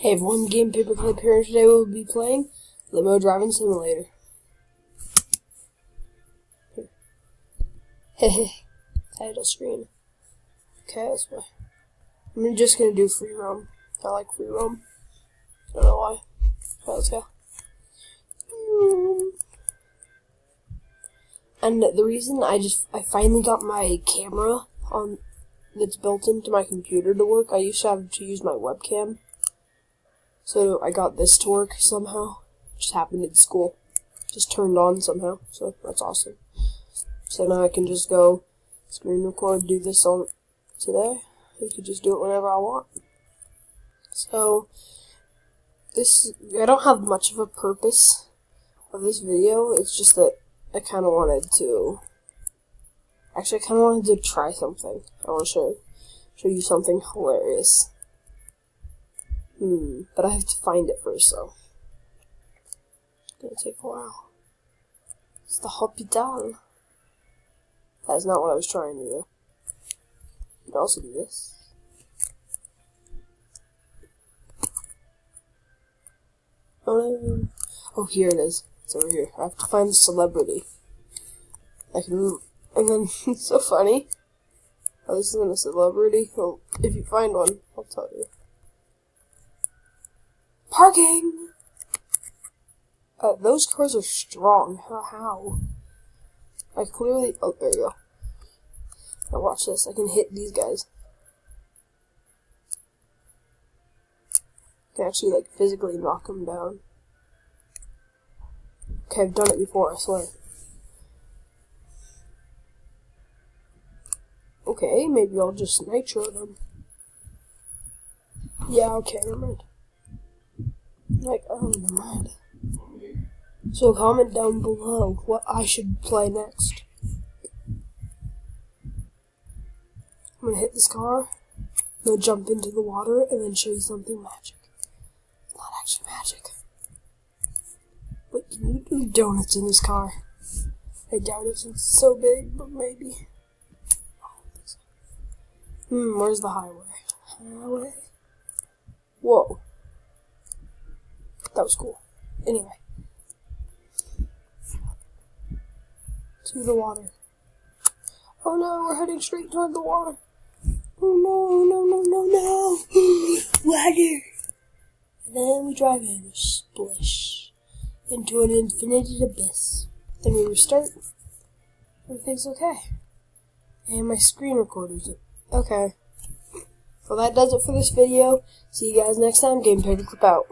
Hey everyone, Game Paperclip here, and today we'll be playing Limo Driving Simulator. Hehe, title screen. Okay, that's why. I'm just gonna do free roam. I like free roam. Don't know why. Okay, let's go. And the reason I finally got my camera on that's built into my computer to work. I used to have to use my webcam. So I got this to work somehow. Just happened at school. Just turned on somehow. So that's awesome. So now I can just go screen record, do this on today. I could just do it whenever I want. So I don't have much of a purpose of this video. It's just that I kind of wanted to. Actually, I kind of wanted to try something. I want to show you something hilarious. But I have to find it first, so it's gonna take a while. It's the hospital. That's not what I was trying to do. You can also do this. Oh no! Oh, here it is. It's over here. I have to find the celebrity. And then it's so funny. Oh, this isn't a celebrity. Well, if you find one, I'll tell you. Parking! Those cars are strong. How? I clearly... Oh, there you go. Now watch this. I can hit these guys. I can actually, like, physically knock them down. Okay, I've done it before, I swear. Okay, maybe I'll just nitro them. Yeah, okay, never mind. Oh, never mind. So comment down below what I should play next. I'm gonna hit this car, I'm gonna jump into the water, and then show you something magic. Not actually magic. But can you do donuts in this car? I doubt it since it's so big, but maybe. Where's the highway? Highway? Whoa. That was cool. Anyway. To the water. Oh no, we're heading straight toward the water. Oh no. Water. And then we drive in. Splish. Into an infinite abyss. Then we restart. Everything's okay. And my screen recorder's okay. Well, that does it for this video. See you guys next time. Game Paperclip out.